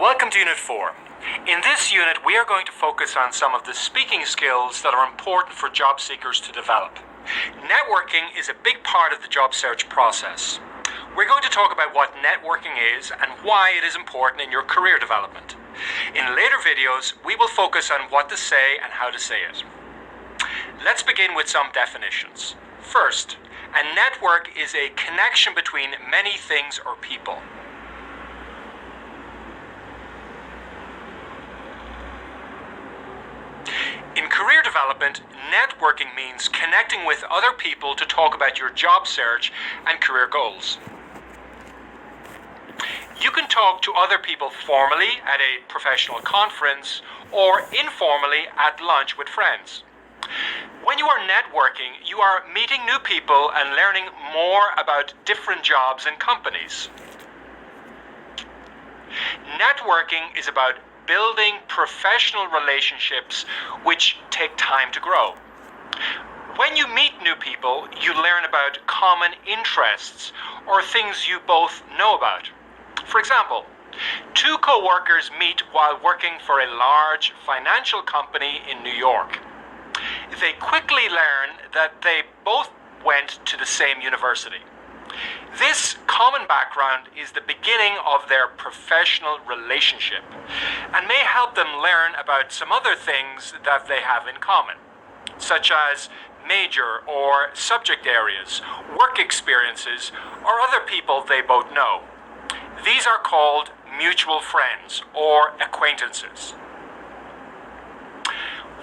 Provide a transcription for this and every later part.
Welcome to Unit 4. In this unit, we are going to focus on some of the speaking skills that are important for job seekers to develop. Networking is a big part of the job search process. We're going to talk about what networking is and why it is important in your career development. In later videos, we will focus on what to say and how to say it. Let's begin with some definitions. First, a network is a connection between many things or people. In career development, networking means connecting with other people to talk about your job search and career goals. You can talk to other people formally at a professional conference or informally at lunch with friends. When you are networking, you are meeting new people and learning more about different jobs and companies. Networking is about building professional relationships which take time to grow. When you meet new people, you learn about common interests or things you both know about. For example, two co-workers meet while working for a large financial company in New York. They quickly learn that they both went to the same university. This common background is the beginning of their professional relationship and may help them learn about some other things that they have in common, such as major or subject areas, work experiences, or other people they both know. These are called mutual friends or acquaintances.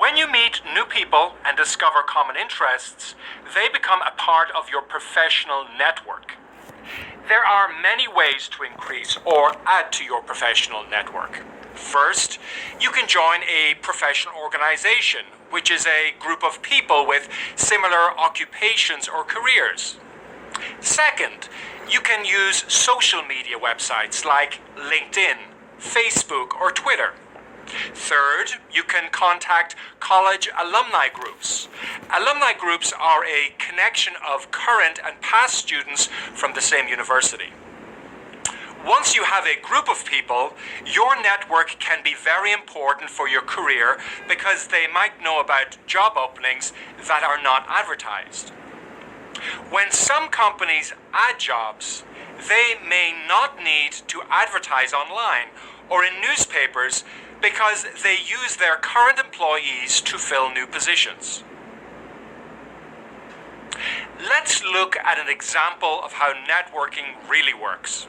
When you meet new people and discover common interests, they become a part of your professional network. There are many ways to increase or add to your professional network. First, you can join a professional organization, which is a group of people with similar occupations or careers. Second, you can use social media websites like LinkedIn, Facebook, or Twitter. Third, you can contact college alumni groups. Alumni groups are a connection of current and past students from the same university. Once you have a group of people, your network can be very important for your career because they might know about job openings that are not advertised. When some companies add jobs, they may not need to advertise online or in newspapers because they use their current employees to fill new positions. Let's look at an example of how networking really works.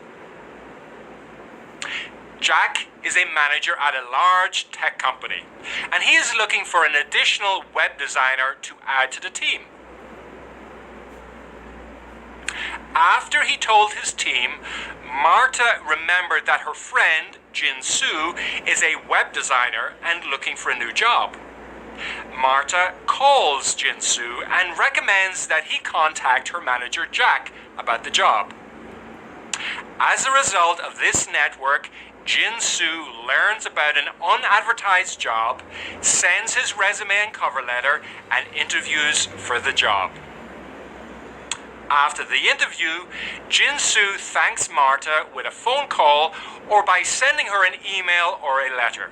Jack is a manager at a large tech company, and he is looking for an additional web designer to add to the team. After he told his team, Marta remembered that her friend, Jin Soo, is a web designer and looking for a new job. Marta calls Jin Soo and recommends that he contact her manager, Jack, about the job. As a result of this network, Jin Soo learns about an unadvertised job, sends his resume and cover letter, and interviews for the job. After the interview, Jin Soo thanks Marta with a phone call or by sending her an email or a letter.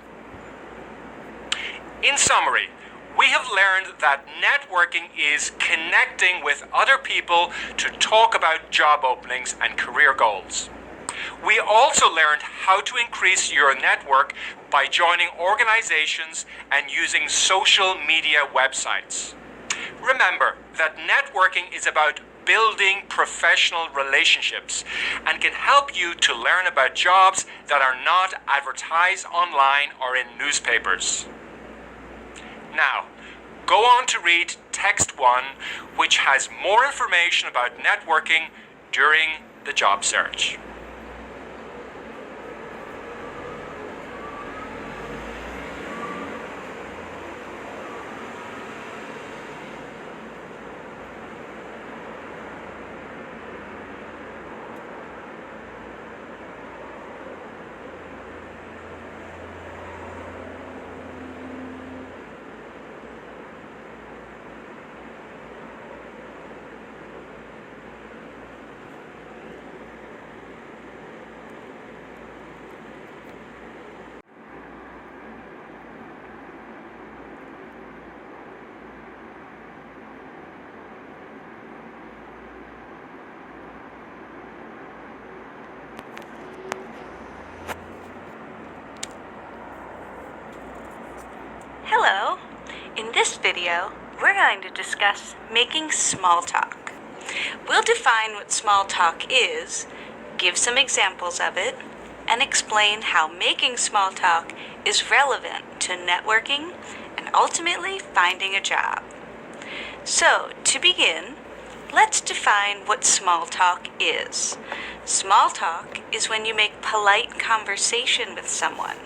In summary, we have learned that networking is connecting with other people to talk about job openings and career goals. We also learned how to increase your network by joining organizations and using social media websites. Remember that networking is about building professional relationships and can help you to learn about jobs that are not advertised online or in newspapers. Now, go on to read text 1, which has more information about networking during the job search. this video, we're going to discuss making small talk. We'll define what small talk is, give some examples of it, and explain how making small talk is relevant to networking and ultimately finding a job. So, to begin, let's define what small talk is. Small talk is when you make polite conversation with someone.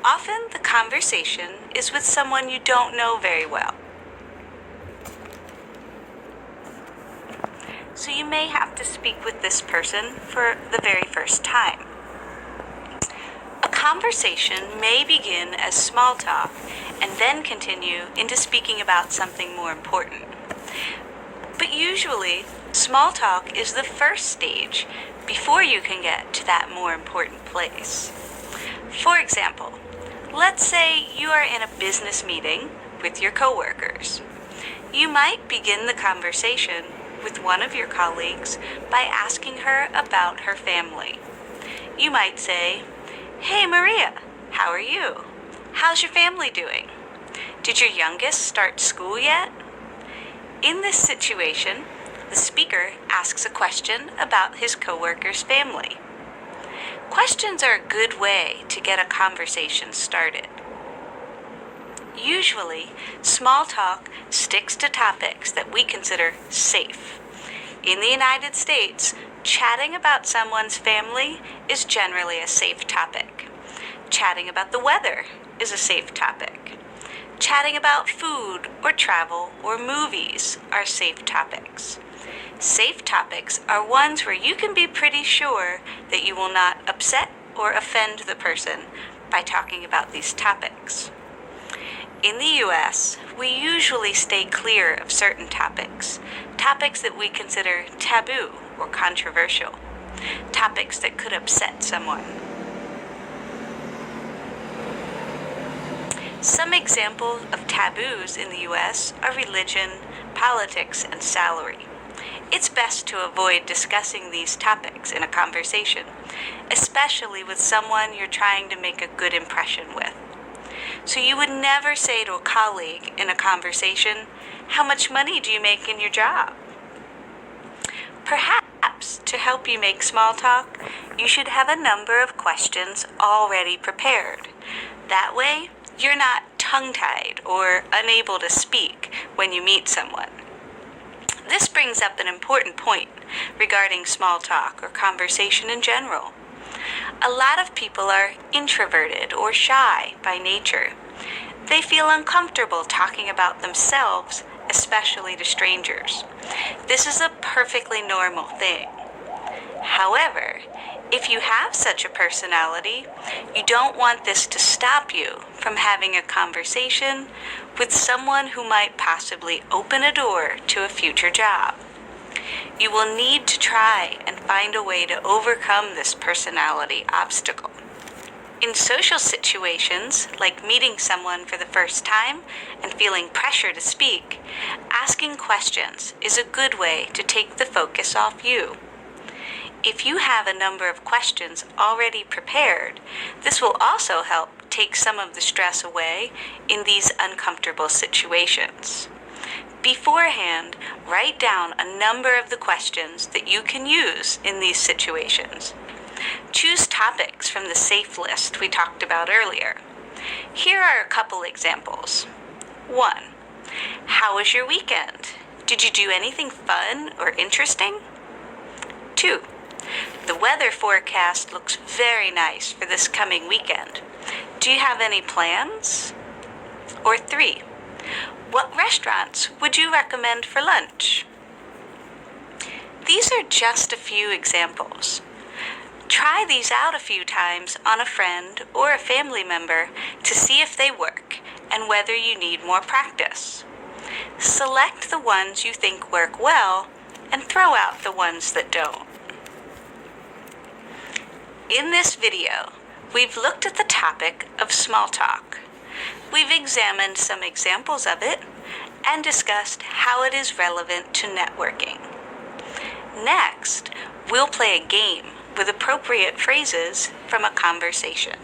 Often the conversation is with someone you don't know very well. So you may have to speak with this person for the very first time. A conversation may begin as small talk and then continue into speaking about something more important. But usually, small talk is the first stage before you can get to that more important place. For example, let's say you are in a business meeting with your coworkers. You might begin the conversation with one of your colleagues by asking her about her family. You might say, "Hey Maria, how are you? How's your family doing? Did your youngest start school yet?" In this situation, the speaker asks a question about his coworker's family. Questions are a good way to get a conversation started. Usually, small talk sticks to topics that we consider safe. In the United States, chatting about someone's family is generally a safe topic. Chatting about the weather is a safe topic. Chatting about food or travel or movies are safe topics. Safe topics are ones where you can be pretty sure that you will not upset or offend the person by talking about these topics. In the U.S., we usually stay clear of certain topics that we consider taboo or controversial, topics that could upset someone. Some examples of taboos in the U.S. are religion, politics, and salary. It's best to avoid discussing these topics in a conversation, especially with someone you're trying to make a good impression with. So you would never say to a colleague in a conversation, "How much money do you make in your job?" Perhaps to help you make small talk, you should have a number of questions already prepared. That way, you're not tongue-tied or unable to speak when you meet someone. This brings up an important point regarding small talk or conversation in general. A lot of people are introverted or shy by nature. They feel uncomfortable talking about themselves, especially to strangers. This is a perfectly normal thing. However, if you have such a personality, you don't want this to stop you from having a conversation with someone who might possibly open a door to a future job. You will need to try and find a way to overcome this personality obstacle. In social situations, like meeting someone for the first time and feeling pressure to speak, asking questions is a good way to take the focus off you. If you have a number of questions already prepared, this will also help take some of the stress away in these uncomfortable situations. Beforehand, write down a number of the questions that you can use in these situations. Choose topics from the safe list we talked about earlier. Here are a couple examples. 1. How was your weekend? Did you do anything fun or interesting? 2. The weather forecast looks very nice for this coming weekend. Do you have any plans? Or 3. What restaurants would you recommend for lunch? These are just a few examples. Try these out a few times on a friend or a family member to see if they work and whether you need more practice. Select the ones you think work well and throw out the ones that don't. In this video, we've looked at the topic of small talk. We've examined some examples of it and discussed how it is relevant to networking. Next, we'll play a game with appropriate phrases from a conversation.